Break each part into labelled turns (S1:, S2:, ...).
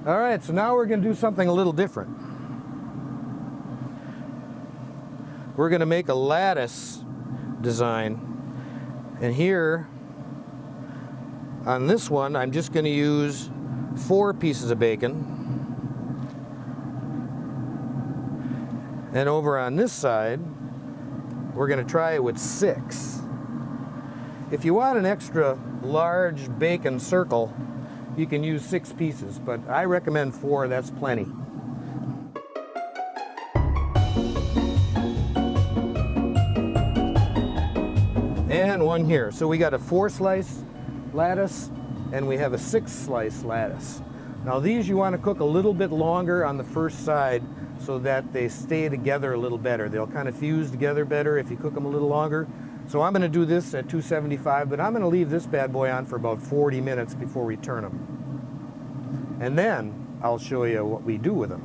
S1: All right, so now we're going to do something a little different. We're going to make a lattice design. And here, on this one, I'm just going to use 4 pieces of bacon. And over on this side, we're going to try it with 6. If you want an extra large bacon circle, you can use 6 pieces, but I recommend 4, that's plenty. And one here. So we got a 4-slice lattice and we have a 6-slice lattice. Now these you want to cook a little bit longer on the first side so that they stay together a little better. They'll kind of fuse together better if you cook them a little longer. So I'm going to do this at 275, but I'm going to leave this bad boy on for about 40 minutes before we turn them. And then I'll show you what we do with them.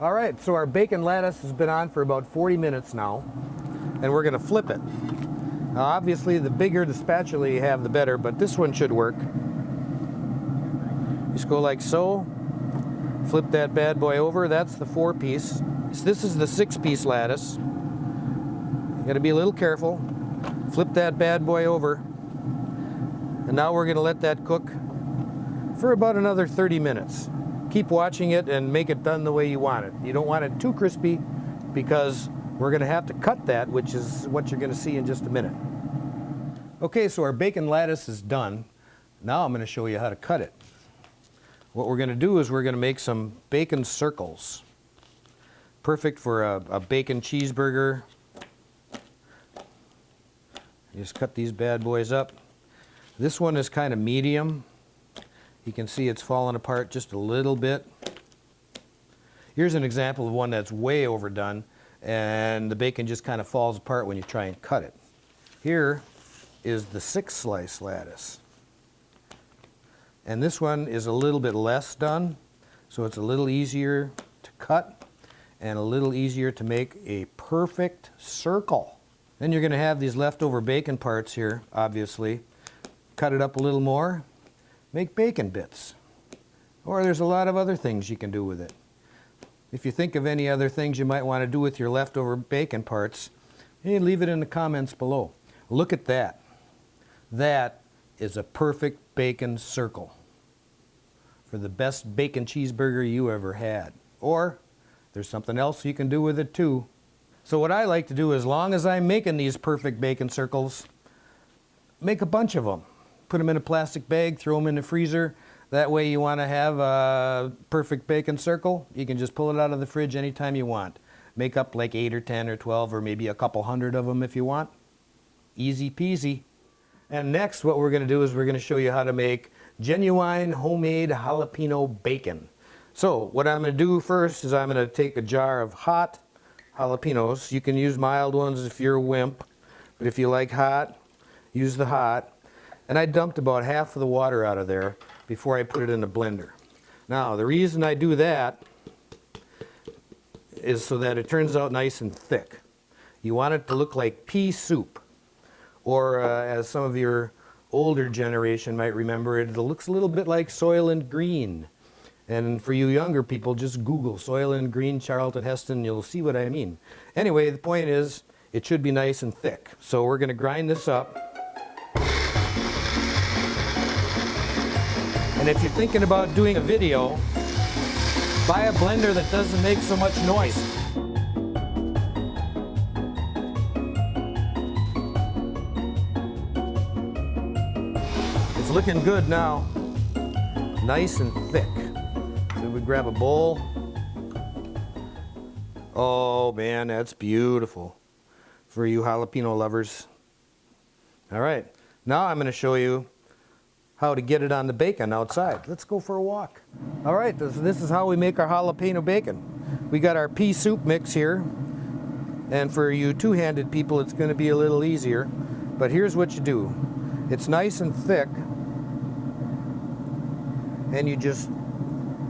S1: All right, so our bacon lattice has been on for about 40 minutes now, and we're going to flip it. Now obviously the bigger the spatula you have, the better, but this one should work. Just go like so, flip that bad boy over, that's the 4-piece. This is the 6-piece lattice. You got to be a little careful. Flip that bad boy over, and now we're going to let that cook for about another 30 minutes. Keep watching it and make it done the way you want it. You don't want it too crispy because we're going to have to cut that, which is what you're going to see in just a minute. Okay, so our bacon lattice is done. Now I'm going to show you how to cut it. What we're going to do is we're going to make some bacon circles. Perfect for a bacon cheeseburger. You just cut these bad boys up. This one is kind of medium. You can see it's falling apart just a little bit. Here's an example of one that's way overdone, and the bacon just kind of falls apart when you try and cut it. Here is the 6-slice lattice. And this one is a little bit less done, so it's a little easier to cut and a little easier to make a perfect circle. Then you're going to have these leftover bacon parts here, obviously. Cut it up a little more. Make bacon bits. Or there's a lot of other things you can do with it. If you think of any other things you might want to do with your leftover bacon parts, hey, leave it in the comments below. Look at that. That is a perfect bacon circle for the best bacon cheeseburger you ever had. Or there's something else you can do with it too. So what I like to do, as long as I'm making these perfect bacon circles, make a bunch of them. Put them in a plastic bag, throw them in the freezer. That way you want to have a perfect bacon circle, you can just pull it out of the fridge anytime you want. Make up like 8 or 10 or 12 or maybe a couple hundred of them if you want. Easy peasy. And next what we're going to do is we're going to show you how to make genuine homemade jalapeno bacon. So what I'm going to do first is I'm going to take a jar of hot jalapenos. You can use mild ones if you're a wimp, but if you like hot, use the hot. And I dumped about half of the water out of there before I put it in the blender. Now, the reason I do that is so that it turns out nice and thick. You want it to look like pea soup. Or as some of your older generation might remember, it looks a little bit like Soylent Green. And for you younger people, just Google Soylent Green Charlton Heston, you'll see what I mean. Anyway, the point is, it should be nice and thick. So we're going to grind this up. And if you're thinking about doing a video, buy a blender that doesn't make so much noise. It's looking good now. Nice and thick. So we grab a bowl. Oh man, that's beautiful for you jalapeno lovers. All right, now I'm going to show you how to get it on the bacon outside. Let's go for a walk. All right, this is how we make our jalapeno bacon. We got our pea soup mix here, and for you two-handed people it's going to be a little easier, but here's what you do. It's nice and thick, and you just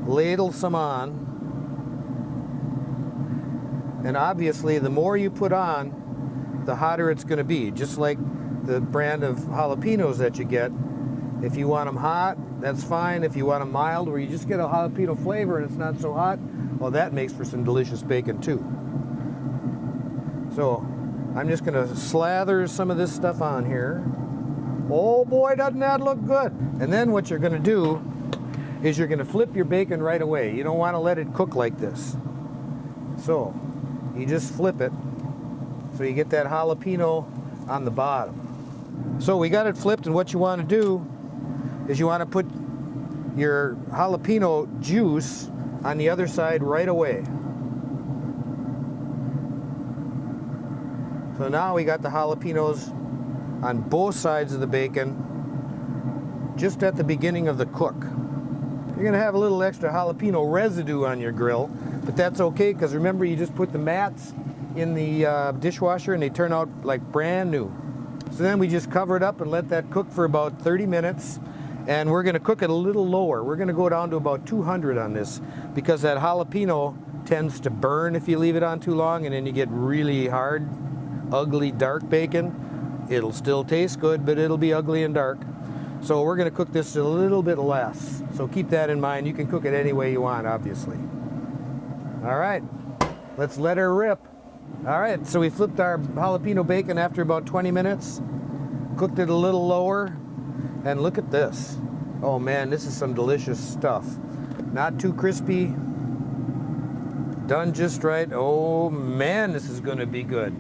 S1: ladle some on, and obviously the more you put on, the hotter it's going to be, just like the brand of jalapenos that you get. If you want them hot, that's fine. If you want them mild, where you just get a jalapeno flavor and it's not so hot, well, that makes for some delicious bacon too. So I'm just gonna slather some of this stuff on here. Oh boy, doesn't that look good. And then what you're gonna do is you're gonna flip your bacon right away. You don't wanna let it cook like this. So you just flip it so you get that jalapeno on the bottom. So we got it flipped, and what you wanna do is you wanna put your jalapeno juice on the other side right away. So now we got the jalapenos on both sides of the bacon just at the beginning of the cook. You're gonna have a little extra jalapeno residue on your grill, but that's okay, because remember, you just put the mats in the dishwasher and they turn out like brand new. So then we just cover it up and let that cook for about 30 minutes. And we're gonna cook it a little lower. We're gonna go down to about 200 on this, because that jalapeno tends to burn if you leave it on too long, and then you get really hard, ugly, dark bacon. It'll still taste good, but it'll be ugly and dark. So we're gonna cook this a little bit less. So keep that in mind. You can cook it any way you want, obviously. All right, let's let her rip. All right, so we flipped our jalapeno bacon after about 20 minutes, cooked it a little lower, and look at this. Oh man, this is some delicious stuff. Not too crispy, done just right. Oh man, this is gonna be good.